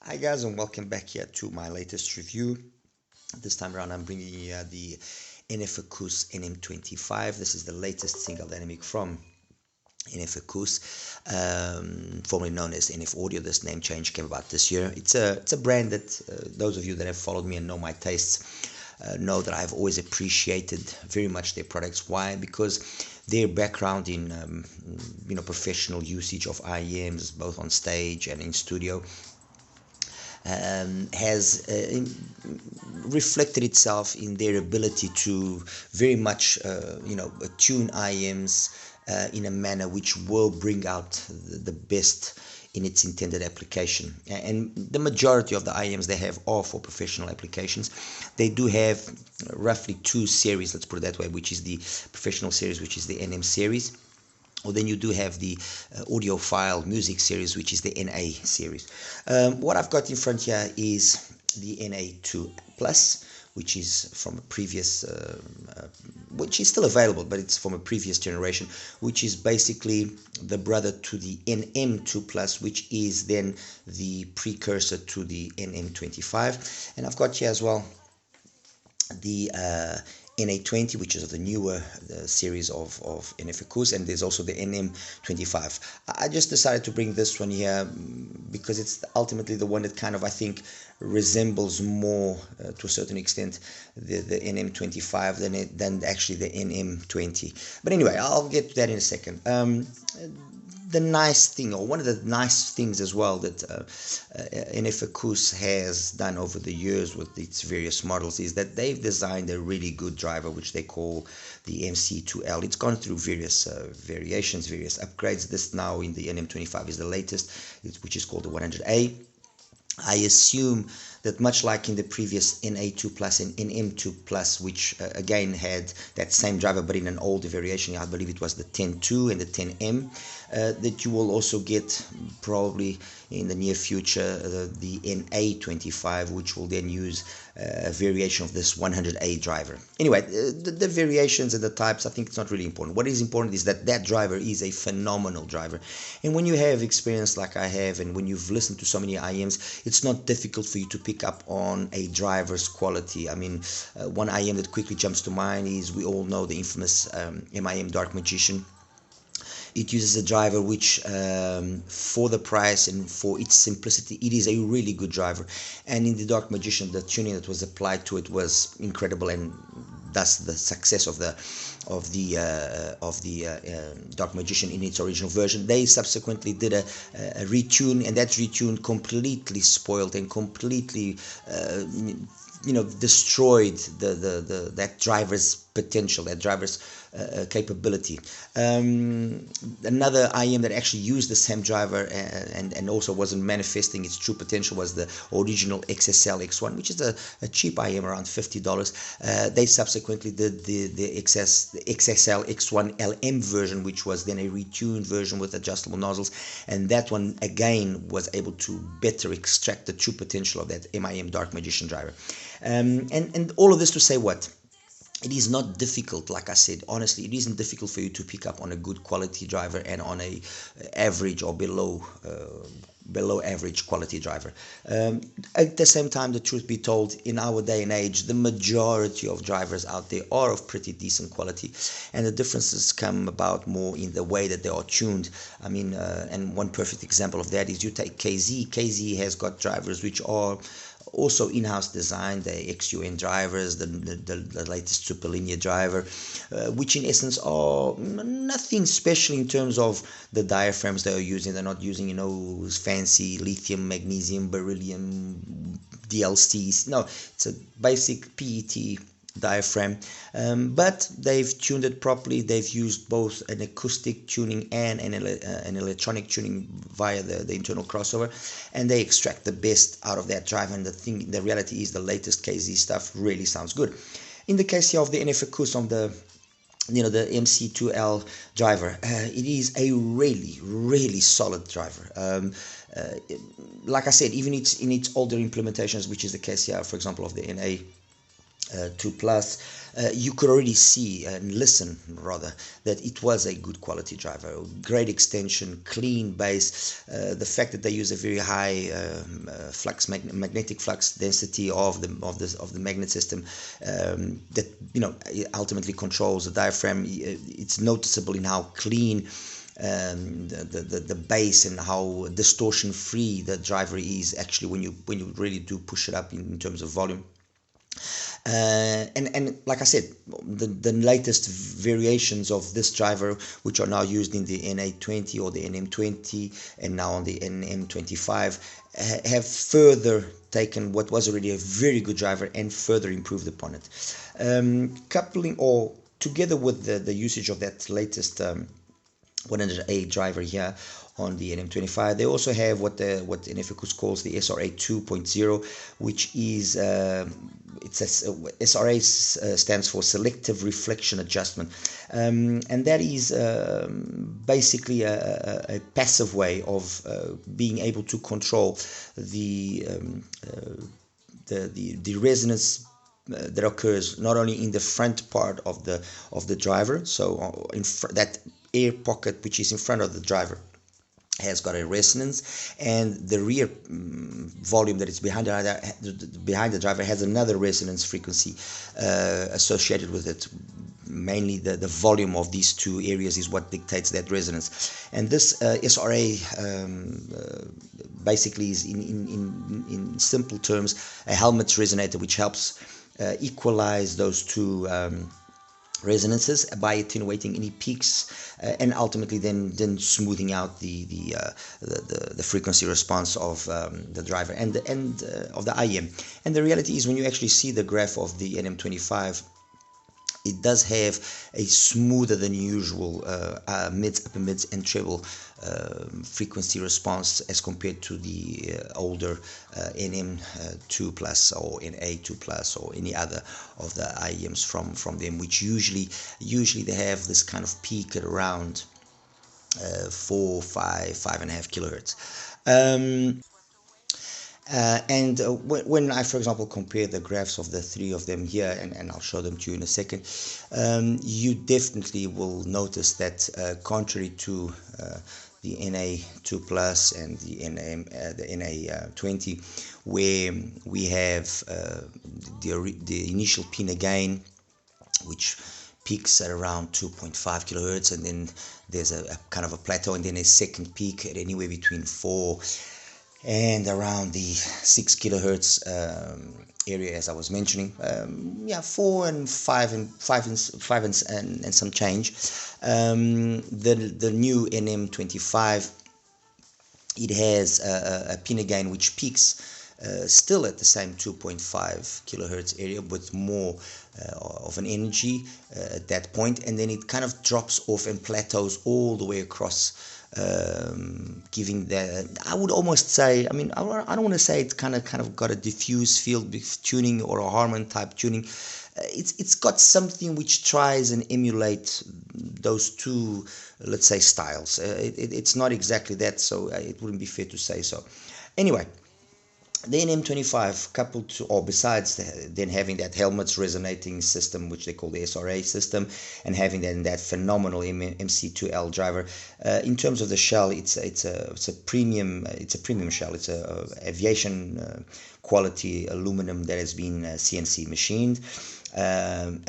Hi guys, and welcome back here to my latest review. This time around I'm bringing you the ACOUS NM25. This is the latest single dynamic from ACOUS, formerly known as NF Audio. This name change came about this year. It's a brand that those of you that have followed me and know my tastes know that I've always appreciated very much their products. Why? Because their background in professional usage of IEMs, both on stage and in studio, has reflected itself in their ability to very much tune IEMs in a manner which will bring out the best in its intended application. And the majority of the IEMs they have are for professional applications. They do have roughly two series, let's put it that way, which is the professional series, which is the NM series. Or then you do have the audiophile music series, which is the NA series. What I've got in front here is the NA2 Plus, which is from a previous, which is still available, but it's from a previous generation, which is basically the brother to the NM2 Plus, which is then the precursor to the NM25. And I've got here as well the NA20, which is the newer series of ACOUS, and there's also the NM25. I just decided to bring this one here because it's ultimately the one that kind of, I think, resembles more to a certain extent the NM25 than actually the NM20. But anyway, I'll get to that in a second. The nice thing, or one of the nice things as well, that ACOUS has done over the years with its various models is that they've designed a really good driver which they call the MC2L. It's gone through various variations, various upgrades. This now in the NM25 is the latest, which is called the 100A. I assume that much like in the previous NA2 Plus and NM2 Plus, which again had that same driver but in an older variation, I believe it was the 10.2 and the 10M, that you will also get probably in the near future the NA25, which will then use a variation of this 100A driver. Anyway, the variations and the types, I think it's not really important. What is important is that that driver is a phenomenal driver. And when you have experience like I have, and when you've listened to so many IEMs, it's not difficult for you to pick up on a driver's quality. I mean, one IEM that quickly jumps to mind is, we all know the infamous MIM Dark Magician. It uses a driver which, for the price and for its simplicity, it is a really good driver. And in the Dark Magician, the tuning that was applied to it was incredible, and thus the success of the Dark Magician in its original version. They subsequently did a retune, and that retune completely spoiled and completely destroyed that driver's potential, that driver's capability. Another IEM that actually used the same driver and also wasn't manifesting its true potential was the original XSL X1, which is a cheap IEM, around $50. They subsequently did the XSL X1 LM version, which was then a retuned version with adjustable nozzles, and that one again was able to better extract the true potential of that MIM Dark Magician driver. And all of this to say what? It is not difficult, like I said, honestly, it isn't difficult for you to pick up on a good quality driver and on a average or below average quality driver. At the same time, the truth be told, in our day and age, the majority of drivers out there are of pretty decent quality, and the differences come about more in the way that they are tuned. I mean, and one perfect example of that is you take KZ. KZ has got drivers which are also in-house designed, the XUN drivers, the latest super linear driver, which in essence are nothing special in terms of the diaphragms they are using. They're not using, fancy lithium, magnesium, beryllium, DLCs. No, it's a basic PET diaphragm, but they've tuned it properly. They've used both an acoustic tuning and an electronic tuning via the internal crossover, and they extract the best out of that drive. And the reality is, the latest KZ stuff really sounds good. In the case here of the ACOUS, on the MC2L driver, it is a really solid driver. Like I said, even in its older implementations, which is the case here, for example, of the NA 2 Plus, you could already see and listen rather that it was a good quality driver, great extension, clean bass. The fact that they use a very high magnetic flux density of the magnet system, that ultimately controls the diaphragm. It's noticeable in how clean the bass and how distortion free the driver is actually when you really do push it up in terms of volume. And like I said, the latest variations of this driver, which are now used in the NA20 or the NM20 and now on the NM25, have further taken what was already a very good driver and further improved upon it. Coupling or together with the usage of that latest 100A driver here on the NM25, they also have what ACOUS calls the SRA 2.0, which is SRA stands for Selective Reflection Adjustment, and that is basically a passive way of being able to control the resonance that occurs not only in the front part of the driver, so that air pocket which is in front of the driver has got a resonance, and the rear volume that is behind the driver has another resonance frequency associated with it. Mainly the volume of these two areas is what dictates that resonance, and this SRA basically is in simple terms a Helmholtz resonator, which helps equalize those two resonances by attenuating any peaks, and ultimately then smoothing out the frequency response of the driver and of the IM. And the reality is, when you actually see the graph of the NM25, it does have a smoother than usual mids, upper mids, and treble frequency response as compared to the older NM2 Plus or NA2 Plus or any other of the IEMs from them, which usually they have this kind of peak at around 5.5 kilohertz. When I, for example, compare the graphs of the three of them here, and I'll show them to you in a second, you definitely will notice that contrary to the NA2 Plus and the NA20, where we have the initial pin gain, which peaks at around 2.5 kilohertz, and then there's a kind of a plateau, and then a second peak at anywhere between 4 and around the 6 kilohertz area, as I was mentioning. 4 and 5 and some change. The new NM25, it has a pin gain which peaks still at the same 2.5 kilohertz area, with more of an energy at that point, and then it kind of drops off and plateaus all the way across, giving that, I would almost say, I mean, I don't want to say it's kind of got a diffuse field tuning or a Harman type tuning. It's got something which tries and emulate those two, let's say, styles. It's not exactly that, so it wouldn't be fair to say so. Anyway, the NM25, coupled to, or besides then having that Helmholtz resonating system, which they call the SRA system, and having that phenomenal MC2L driver, in terms of the shell, it's a premium shell. It's a aviation quality aluminum that has been CNC machined,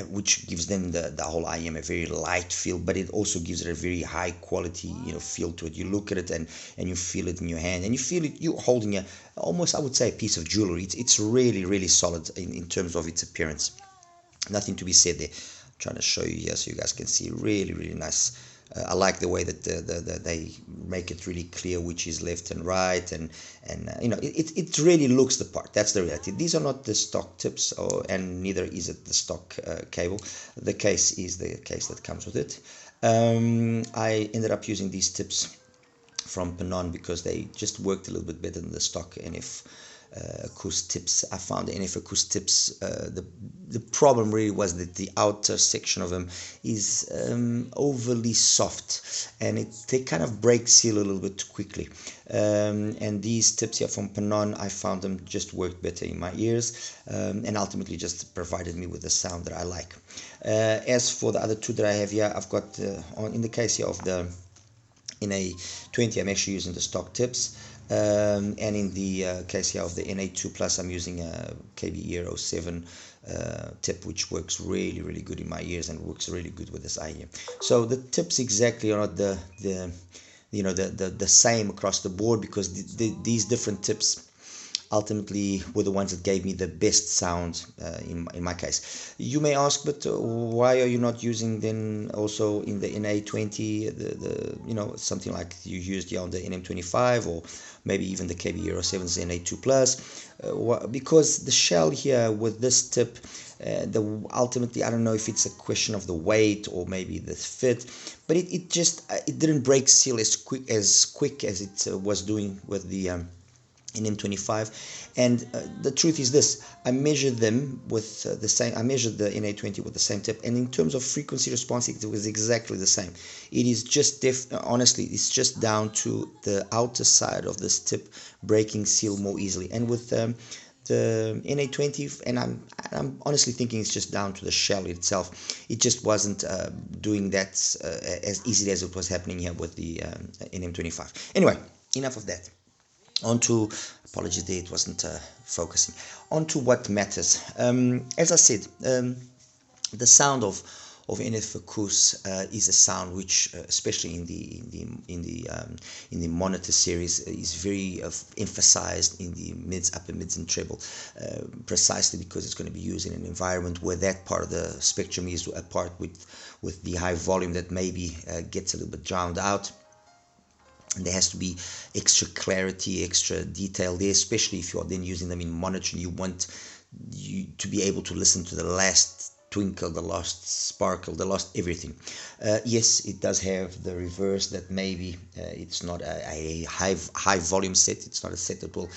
which gives them the whole IM a very light feel, but it also gives it a very high quality feel to it. You look at it and you feel it in your hand, and you feel it, you're holding almost, I would say, a piece of jewelry. It's really solid in terms of its appearance. Nothing to be said there. I'm trying to show you here so you guys can see. Really nice. I like the way that they make it really clear which is left and right, and it really looks the part. That's the reality. These are not the stock tips, and neither is it the stock cable. The case is the case that comes with it. I ended up using these tips from Panon because they just worked a little bit better than the stock NF ACOUS tips. I found the NF ACOUS tips, the problem really was that the outer section of them is overly soft, and they kind of break seal a little bit too quickly. And these tips here from Panon, I found them just worked better in my ears, and ultimately just provided me with the sound that I like. As for the other two that I have here, I've got in the case here of the NA20, I'm actually using the stock tips. And in the case here of the NA2 Plus, I'm using a KB 07 tip, which works really good in my ears and works really good with this IEM. So the tips exactly are not the same across the board, because these different tips ultimately were the ones that gave me the best sound in my case. You may ask, but why are you not using then also in the NA20 something like you used here on the NM25, or maybe even the KB 07's NA2 Plus? Because the shell here with this tip, ultimately, I don't know if it's a question of the weight or maybe the fit, but it didn't break seal as quick as it was doing with the NM25. And the truth is this: I measured them with the same. I measured the NA20 with the same tip, and in terms of frequency response, it was exactly the same. It is just honestly, it's just down to the outer side of this tip breaking seal more easily. And with the NA20, and I'm honestly thinking it's just down to the shell itself. It just wasn't doing that as easily as it was happening here with the NM25. Anyway, enough of that. On to, apologies there, it wasn't focusing. On to what matters. As I said, the sound of NF ACOUS is a sound which, especially in the monitor series, is very emphasized in the mids, upper mids, and treble, precisely because it's going to be used in an environment where that part of the spectrum is a part with the high volume that maybe gets a little bit drowned out. And there has to be extra clarity, extra detail there, especially if you're then using them in monitoring. You want you to be able to listen to the last twinkle, the last sparkle, the last everything. Yes, it does have the reverse, that maybe it's not a high volume set. It's not a set that will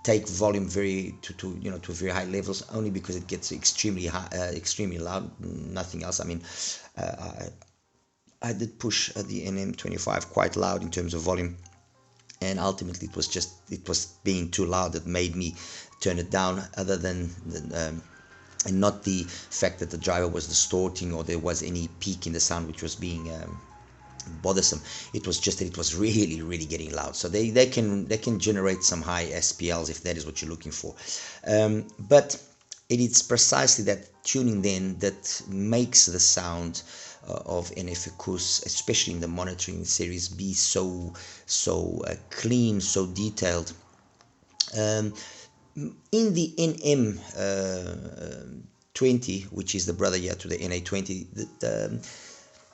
take volume to very high levels, only because it gets extremely loud. Nothing else. I mean, I did push the NM25 quite loud in terms of volume, and ultimately it was being too loud that made me turn it down, other than and not the fact that the driver was distorting or there was any peak in the sound which was being bothersome. It was just that it was really getting loud. So they can generate some high SPLs if that is what you're looking for, but it is precisely that tuning then that makes the sound of NF ACOUS, especially in the monitoring series, be so clean, so detailed. In the NM20, which is the brother here to the NA20,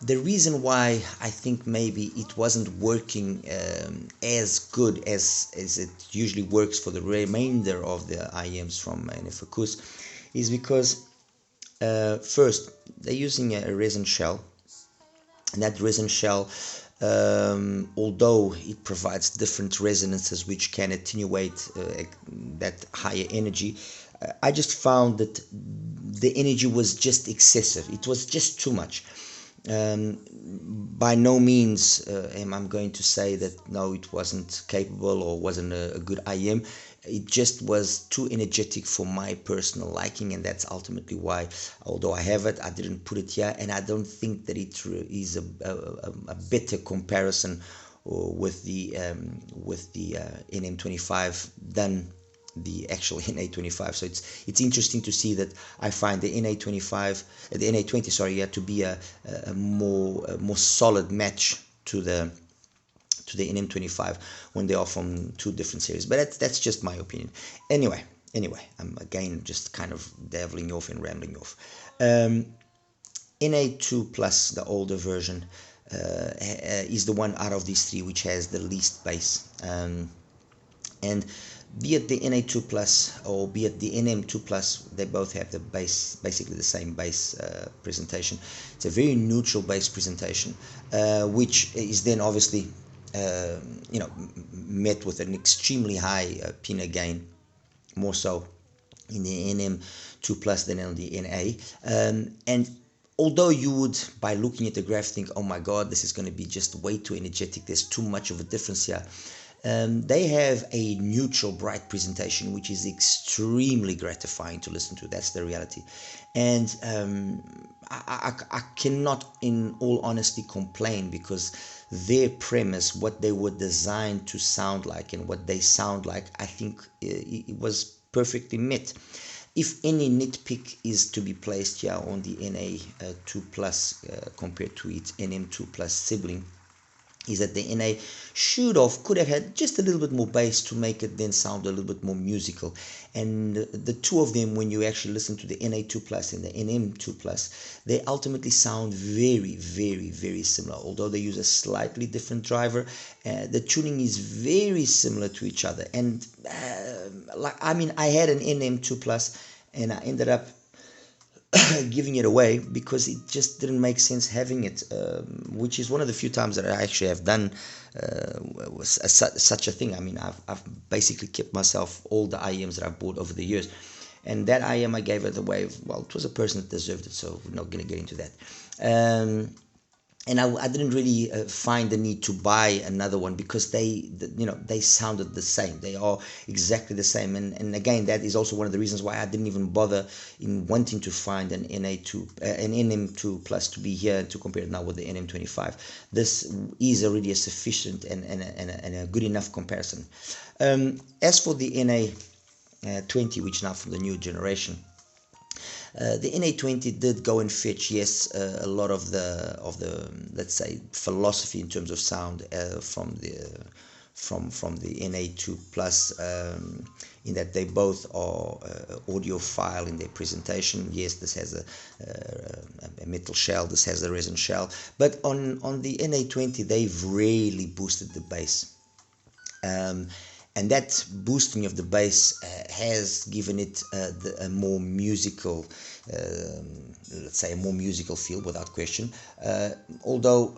the reason why I think maybe it wasn't working as good as it usually works for the remainder of the IEMs from NF ACOUS is because first, they're using a resin shell, and that resin shell, although it provides different resonances which can attenuate that higher energy, I just found that the energy was just excessive. It was just too much. By no means am I going to say that no, it wasn't capable or wasn't a good IEM. It just was too energetic for my personal liking, and that's ultimately why, although I have it, I didn't put it here, and I don't think that it is a better comparison with the NM25 than the actual NA25. So it's interesting to see that I find the NA20, sorry, to be a more solid match to the NM25 when they are from two different series. But that's just my opinion. Anyway, I'm again just kind of dabbling off and rambling off. NA2 Plus, the older version, is the one out of these three which has the least bass. And be it the NA2 Plus or be it the NM2 Plus, they both have the bass, basically the same bass presentation. It's a very neutral bass presentation, which is then obviously met with an extremely high pinna gain, more so in the NM2 plus than on the NA. And although you would, by looking at the graph, think, oh my god, this is going to be just way too energetic, there's too much of a difference here. They have a neutral, bright presentation, which is extremely gratifying to listen to. That's the reality. And I cannot, in all honesty, complain, because their premise, what they were designed to sound like and what they sound like, I think it was perfectly met. If any nitpick is to be placed here on the NA2 plus compared to its NM2 plus sibling, is that the NA could have had just a little bit more bass to make it then sound a little bit more musical. And the two of them, when you actually listen to the NA2 plus and the NM2 plus, they ultimately sound very, very, very similar. Although they use a slightly different driver, the tuning is very similar to each other. And I had an NM2 plus and I ended up giving it away because it just didn't make sense having it, which is one of the few times that I actually have done such a thing. I mean, I've basically kept myself all the IEMs that I've bought over the years, and that IEM I gave it away. Well, it was a person that deserved it, so we're not going to get into that. And I didn't really find the need to buy another one because they sounded the same. They are exactly the same. And again, that is also one of the reasons why I didn't even bother in wanting to find an NM2 plus to be here to compare it now with the NM25. This is already a sufficient and a good enough comparison. As for the NA20, which now from the new generation, the NA20 did go and fetch, yes, a lot of the let's say philosophy in terms of sound from the NA2 plus, in that they both are audiophile in their presentation. Yes, this has a metal shell, this has a resin shell, but on the NA20 they've really boosted the bass. And that boosting of the bass has given it a more musical, let's say a more musical feel, without question. Although,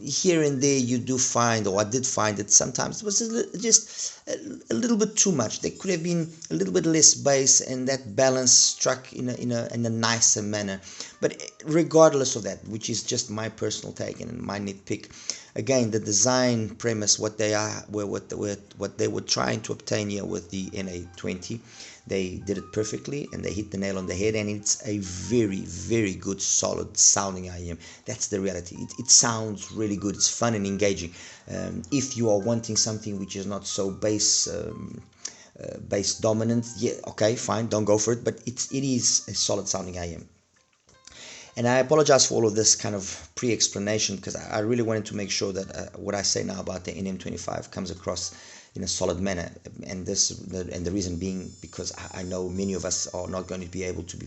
here and there you do find, or I did find that sometimes it was just a little bit too much. There could have been a little bit less bass, and that balance struck in a nicer manner. But regardless of that, which is just my personal take and my nitpick, again, the design premise, what they were trying to obtain here with the NA20, they did it perfectly and they hit the nail on the head, and it's a very, very good, solid sounding IEM. That's the reality. It sounds really good. It's fun and engaging. If you are wanting something which is not so bass dominant, yeah, okay, fine, don't go for it. But it is a solid sounding IEM. And I apologize for all of this kind of pre-explanation, because I really wanted to make sure that what I say now about the NM25 comes across in a solid manner. And the reason being, because I know many of us are not going to be able to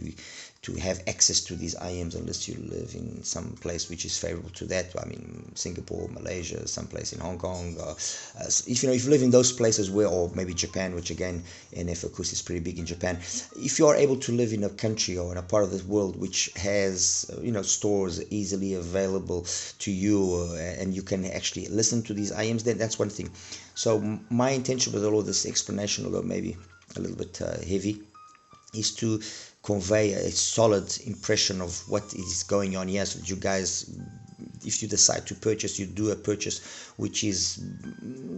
have access to these IEMs unless you live in some place which is favorable to that. I mean, Singapore, Malaysia, someplace in Hong Kong. If you live in those places or maybe Japan, which again, ACOUS is pretty big in Japan. If you are able to live in a country or in a part of the world which has stores easily available to you, and you can actually listen to these IEMs, then that's one thing. So my intention with all of this explanation, although maybe a little bit heavy, is to convey a solid impression of what is going on here, so that you guys, if you decide to purchase, you do a purchase which is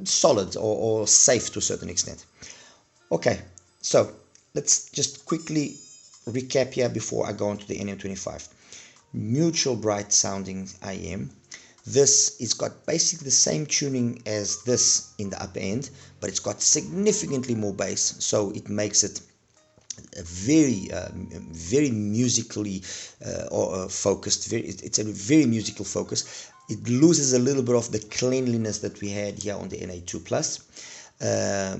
solid or safe to a certain extent. Okay, so let's just quickly recap here before I go on to the NM25. Neutral, bright sounding IEM. It's got basically the same tuning as this in the upper end, but it's got significantly more bass, so it makes it a very musically focused. It's a very musical focus. It loses a little bit of the cleanliness that we had here on the NA2 plus,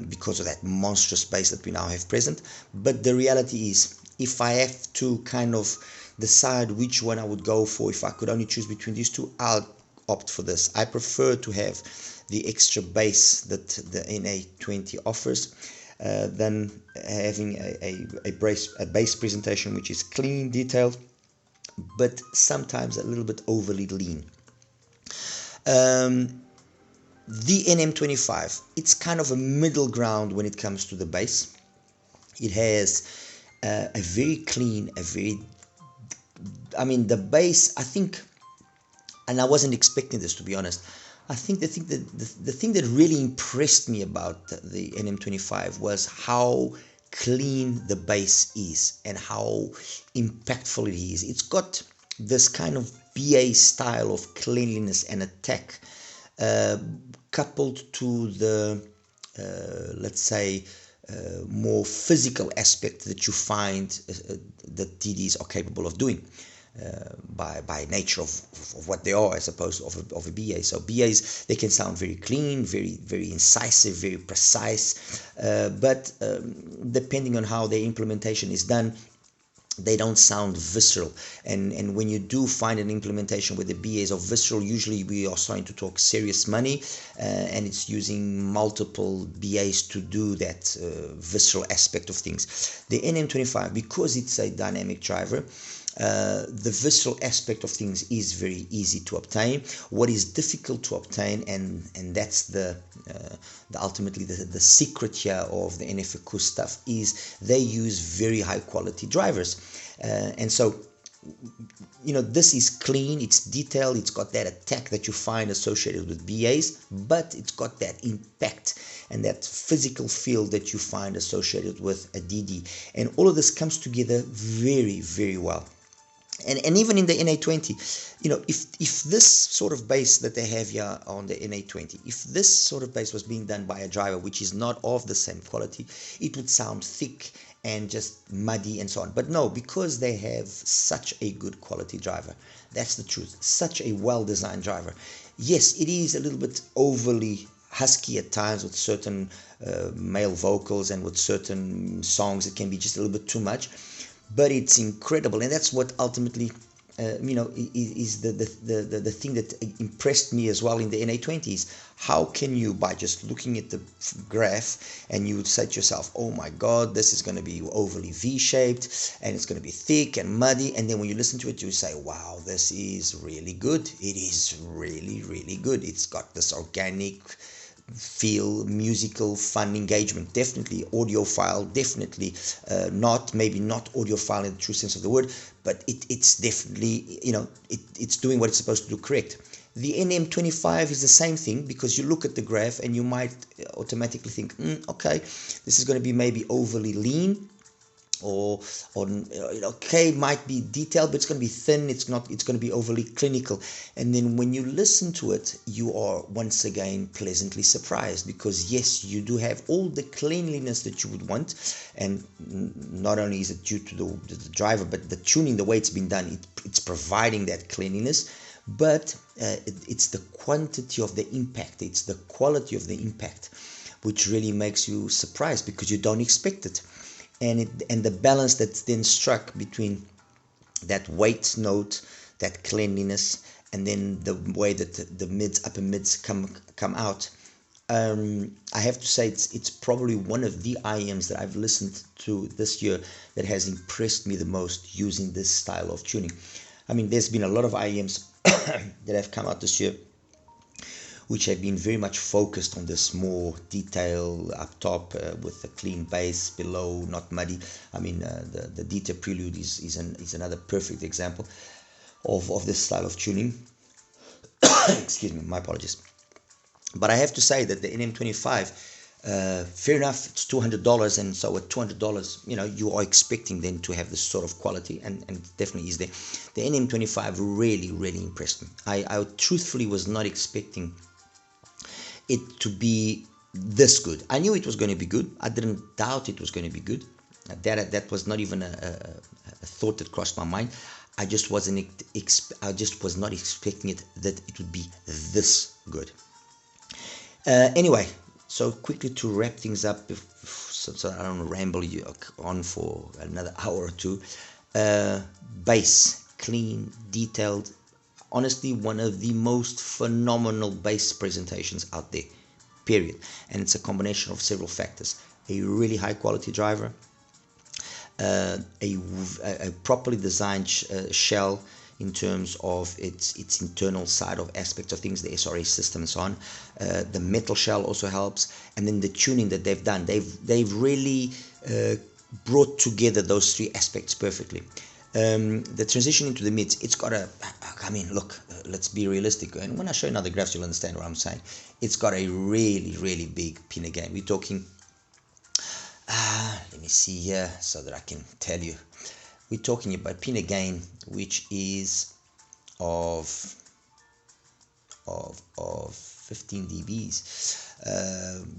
because of that monstrous bass that we now have present. But the reality is, if I have to kind of decide which one I would go for, if I could only choose between these two, I'll opt for this. I prefer to have the extra bass that the NA20 offers than having a bass presentation which is clean, detailed, but sometimes a little bit overly lean. the NM25, it's kind of a middle ground when it comes to the bass. It has a very clean, the bass, I think, and I wasn't expecting this, to be honest. I think the thing that really impressed me about the NM25 was how clean the bass is and how impactful it is. It's got this kind of BA style of cleanliness and attack, coupled to the let's say more physical aspect that you find that DDs are capable of doing. By nature of what they are, as opposed of a BA. So BAs, they can sound very clean, very incisive, very precise, but depending on how their implementation is done, they don't sound visceral. And when you do find an implementation where the BAs are visceral, usually we are starting to talk serious money, and it's using multiple BAs to do that visceral aspect of things. The NM25, because it's a dynamic driver, the visceral aspect of things is very easy to obtain. What is difficult to obtain, and that's the ultimately the secret here of the ACOUS stuff, is they use very high quality drivers, and so this is clean, it's detailed, it's got that attack that you find associated with BAs, but it's got that impact and that physical feel that you find associated with a DD, and all of this comes together very well. And even in the NA20, if this sort of bass that they have here on the NA20, if this sort of bass was being done by a driver which is not of the same quality, it would sound thick and just muddy and so on. But no, because they have such a good quality driver, that's the truth, such a well-designed driver. Yes, it is a little bit overly husky at times with certain male vocals, and with certain songs it can be just a little bit too much, but it's incredible. And that's what ultimately is the thing that impressed me as well in the NA20s. How can you, by just looking at the graph, and you would say to yourself, oh my god, this is going to be overly V-shaped and it's going to be thick and muddy, and then when you listen to it you say, wow, this is really good. It is really good. It's got this organic feel, musical, fun engagement, definitely audiophile, definitely maybe not audiophile in the true sense of the word, but it's definitely, it's doing what it's supposed to do correct. The NM25 is the same thing, because you look at the graph and you might automatically think, okay, this is going to be maybe overly lean, or okay, might be detailed, but it's going to be thin, it's going to be overly clinical. And then when you listen to it, you are once again pleasantly surprised, because yes, you do have all the cleanliness that you would want, and not only is it due to the driver, but the tuning, the way it's been done, it's providing that cleanliness, but it's the quantity of the impact, it's the quality of the impact, which really makes you surprised, because you don't expect it. And the balance that's then struck between that weight note, that cleanliness, and then the way that the upper mids come out. I have to say it's probably one of the IMs that I've listened to this year that has impressed me the most using this style of tuning. I mean, there's been a lot of IMs that have come out this year which have been very much focused on this more detail up top, with a clean bass below, not muddy. I mean, the Dita Prelude is another perfect example of this style of tuning. Excuse me, my apologies. But I have to say that the NM25, fair enough, it's $200, and so at $200, you are expecting then to have this sort of quality, and it definitely is there. The NM25 really impressed me. I truthfully was not expecting it to be this good. I knew it was going to be good. I didn't doubt it was going to be good. That was not even a thought that crossed my mind. I just was not expecting it, that it would be this good. Anyway, so quickly to wrap things up, so I don't ramble you on for another hour or two. Bass, clean, detailed. Honestly, one of the most phenomenal bass presentations out there, period. And it's a combination of several factors: a really high quality driver, a properly designed shell, in terms of its internal side of aspects of things, the SRS system and so on. The metal shell also helps, and then the tuning that they've done, they've really brought together those three aspects perfectly. The transition into the mids, it's got a, I mean, look, let's be realistic, and when I show you another graphs you'll understand what I'm saying. It's got a really big pinner gain. We're talking, let me see here so that I can tell you. We're talking about pinner gain which is of 15 dBs,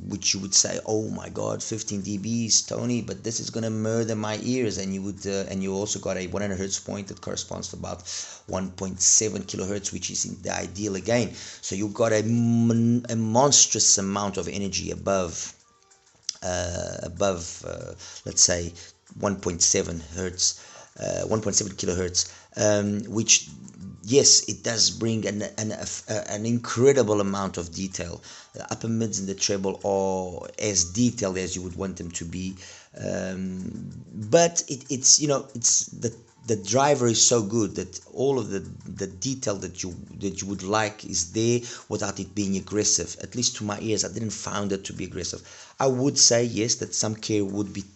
which you would say, oh my god, 15 dBs, Tony, but this is gonna murder my ears. And you would and you also got a 100 hertz point that corresponds to about 1.7 kilohertz, which is in the ideal again. So you've got a monstrous amount of energy above let's say 1.7 hertz, 1.7 kilohertz, which, yes, it does bring an incredible amount of detail. The upper mids and the treble are as detailed as you would want them to be, but it's, you know, it's the driver is so good that all of the detail that you would like is there without it being aggressive. At least to my ears, I didn't find it to be aggressive. I would say, yes, that some care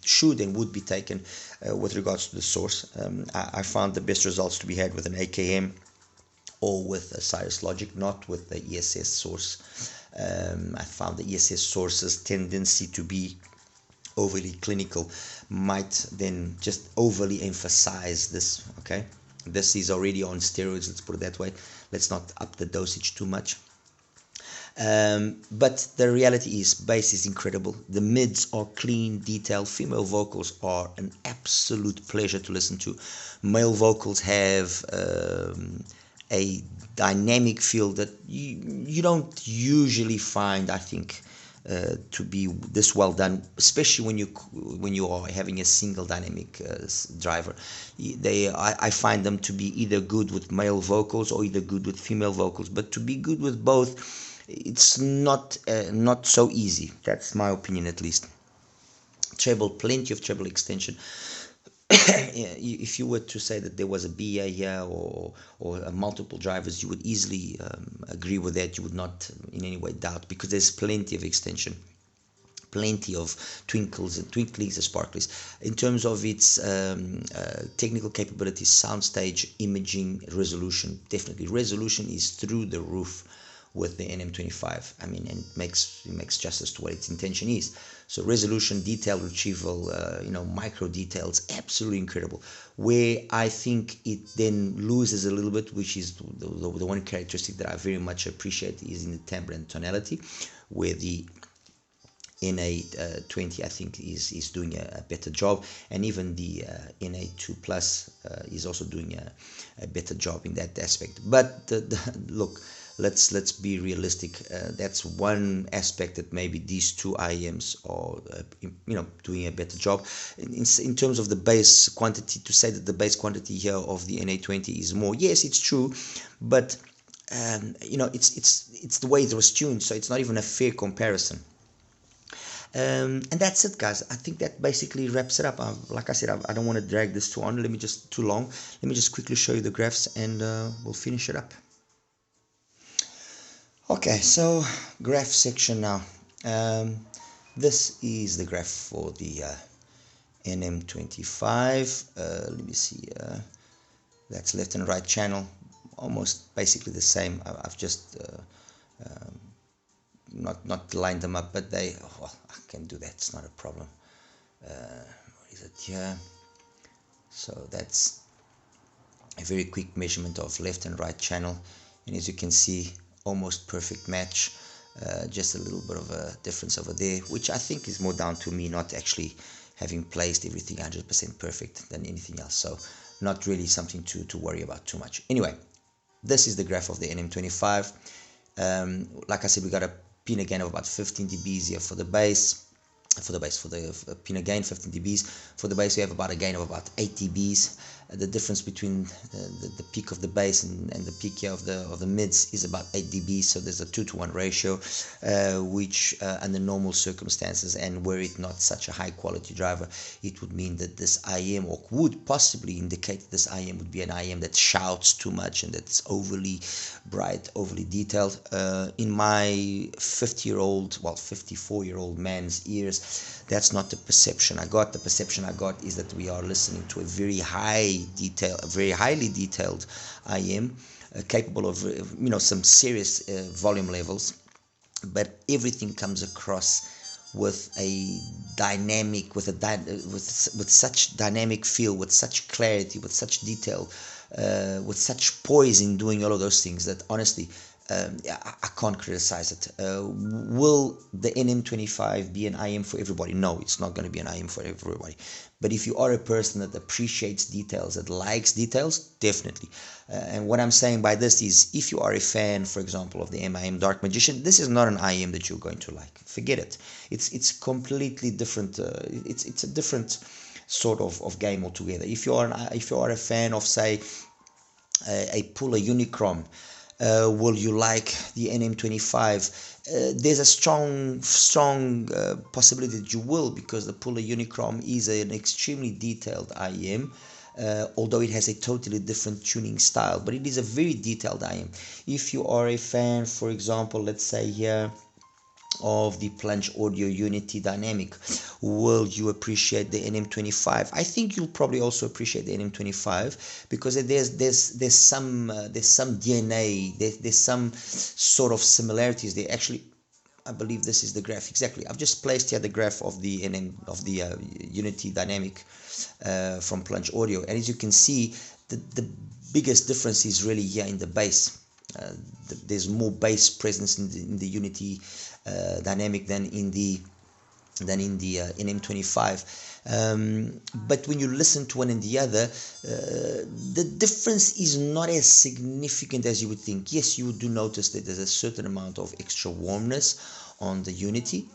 should and would be taken with regards to the source. I found the best results to be had with an AKM or with a Cirrus Logic, not with the ESS source. I found the ESS source's tendency to be overly clinical might then just overly emphasize this. Okay, this is already on steroids, let's put it that way. Let's not up the dosage too much. But the reality is, bass is incredible, the mids are clean, detailed, female vocals are an absolute pleasure to listen to. Male vocals have a dynamic feel that you don't usually find, I think, to be this well done, especially when you are having a single dynamic driver. I find them to be either good with male vocals or either good with female vocals, but to be good with both, it's not so easy. That's my opinion, at least. Treble, plenty of treble extension. If you were to say that there was a BA here or multiple drivers, you would easily agree with that. You would not in any way doubt, because there's plenty of extension, plenty of twinklings and sparklies. In terms of its technical capabilities, soundstage, imaging, resolution, definitely resolution is through the roof with the NM25. I mean, and it makes justice to what its intention is. So resolution, detail retrieval, micro details, absolutely incredible. Where I think it then loses a little bit, which is the one characteristic that I very much appreciate, is in the timbre and tonality, where the NA20 I think is doing a better job, and even the NA2 Plus is also doing a better job in that aspect. But look, let's be realistic. That's one aspect that maybe these two IEMs are doing a better job. In terms of the bass quantity, to say that the bass quantity here of the NA20 is more, yes, it's true, but it's the way it was tuned, so it's not even a fair comparison. And that's it, guys. I think that basically wraps it up. Like I said, I don't want to drag this too long. Let me just quickly show you the graphs, and we'll finish it up. Okay, so graph section now. This is the graph for the NM25. Let me see. That's left and right channel, almost basically the same. I've just not lined them up, but I can do that. It's not a problem. What is it here? So that's a very quick measurement of left and right channel, and as you can see, almost perfect match. Just a little bit of a difference over there, which I think is more down to me not actually having placed everything 100% perfect than anything else. So not really something to worry about too much. Anyway, this is the graph of the NM25. Like I said, we got a pin again of about 15 dBs here for the bass. for the bass. For the pinna gain 15 dBs. For the bass we have about a gain of about 8 dBs. The difference between the peak of the bass and the peak here of the mids is about 8 dB, so there's a 2-to-1 ratio, which under normal circumstances, and were it not such a high quality driver, it would mean that this IM, or would possibly indicate that this IM would be an IM that shouts too much and that's overly bright, overly detailed. In my 54-year-old man's ears, that's not the perception I got. The perception I got is that we are listening to a very highly detailed IM, capable of some serious volume levels, but everything comes across with a dynamic, with such dynamic feel, with such clarity, with such detail, with such poise in doing all of those things, that honestly, I can't criticize it. Will the NM25 be an IM for everybody? No, it's not going to be an IM for everybody. But if you are a person that appreciates details, that likes details, definitely. And what I'm saying by this is, if you are a fan, for example, of the MIM Dark Magician, this is not an IM that you're going to like. Forget it. It's completely different. It's a different sort of game altogether. If you are a fan of, say, a Puller Unicron, will you like the NM25? There's a strong possibility that you will, because the Puller Unicron is an extremely detailed IM, although it has a totally different tuning style, but it is a very detailed IM. If you are a fan, for example, let's say here, of the Plunge Audio Unity Dynamic, will you appreciate the NM25? I think you'll probably also appreciate the NM25, because there's some DNA, there's some sort of similarities there. Actually, I believe this is the graph exactly. I've just placed here the graph of the Unity Dynamic from Plunge Audio, and as you can see, the biggest difference is really here in the bass. There's more bass presence in the Unity dynamic than in the NM25. But when you listen to one and the other, the difference is not as significant as you would think. Yes, you do notice that there's a certain amount of extra warmness on the Unity,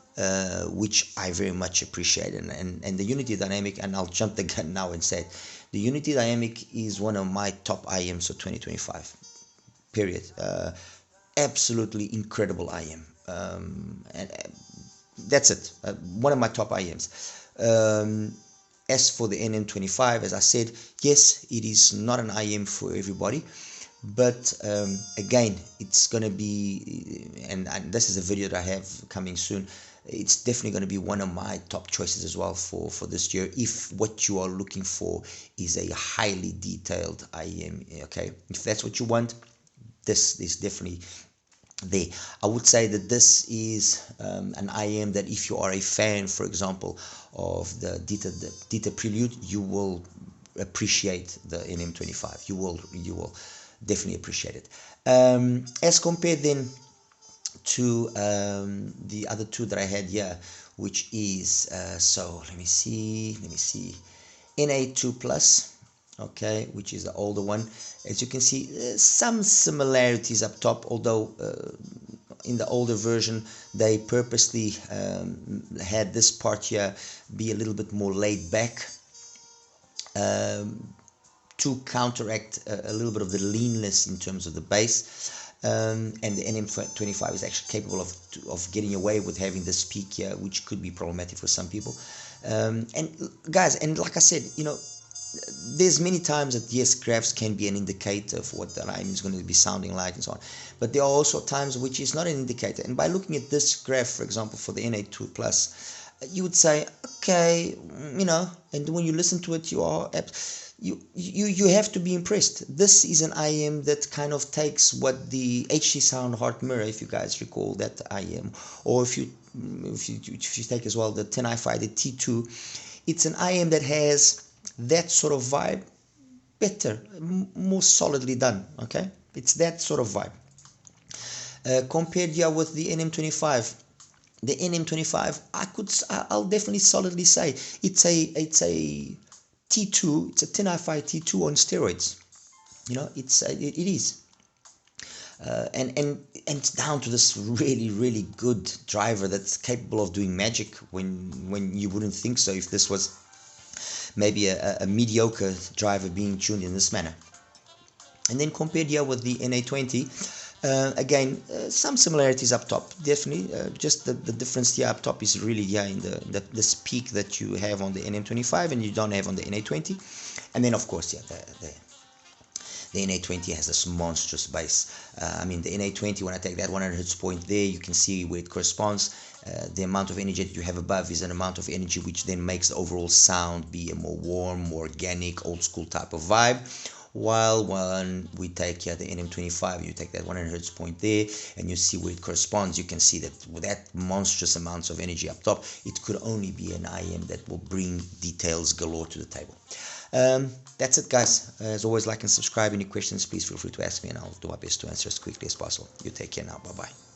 which I very much appreciate, and the Unity dynamic, and I'll jump the gun now and say it, the Unity dynamic is one of my top IMs for 2025. Period. Absolutely incredible IM. And that's it. One of my top IMs. As for the NM25, as I said, yes, it is not an IM for everybody, but again, it's going to be, and this is a video that I have coming soon, it's definitely going to be one of my top choices as well for this year, if what you are looking for is a highly detailed IM. Okay, if that's what you want, this is definitely there. I would say that this is an IM that, if you are a fan, for example, of the Dita Prelude, you will appreciate the NM25. You will definitely appreciate it. As compared then to the other two that I had here, which is so let me see, NA2 Plus. Okay, which is the older one. As you can see, some similarities up top, although in the older version they purposely had this part here be a little bit more laid back, to counteract a little bit of the leanness in terms of the bass. And the NM25 is actually capable of getting away with having this peak here, which could be problematic for some people. And guys, and like I said, there's many times that, yes, graphs can be an indicator of what the IM is going to be sounding like and so on, but there are also times which is not an indicator. And by looking at this graph, for example, for the NA2 Plus, you would say, okay, and when you listen to it, you have to be impressed. This is an IM that kind of takes what the HC Sound Heart Mirror, if you guys recall that IM, or if you take as well the 10i5, the T2, it's an IM that has that sort of vibe, better, more solidly done. Okay, it's that sort of vibe. Compared here with the NM25, the NM25, I'll definitely solidly say it's a T2, it's a 10i5 T2 on steroids. It is. And it's down to this really good driver that's capable of doing magic when you wouldn't think so, if this was maybe a mediocre driver being tuned in this manner. And then compared here with the NA20, again, some similarities up top, definitely. Just the difference here up top is really here in this peak that you have on the NM25 and you don't have on the NA20. And then, of course, yeah, the NA20 has this monstrous bass. I mean, the NA20, when I take that 100 hertz point there, you can see where it corresponds. The amount of energy that you have above is an amount of energy which then makes the overall sound be a more warm, more organic, old school type of vibe. While when we take here the NM25, you take that 100 hertz point there and you see where it corresponds, you can see that with that monstrous amounts of energy up top, it could only be an IM that will bring details galore to the table. That's it, guys. As always, like and subscribe. Any questions, please feel free to ask me and I'll do my best to answer as quickly as possible. You take care now. Bye bye.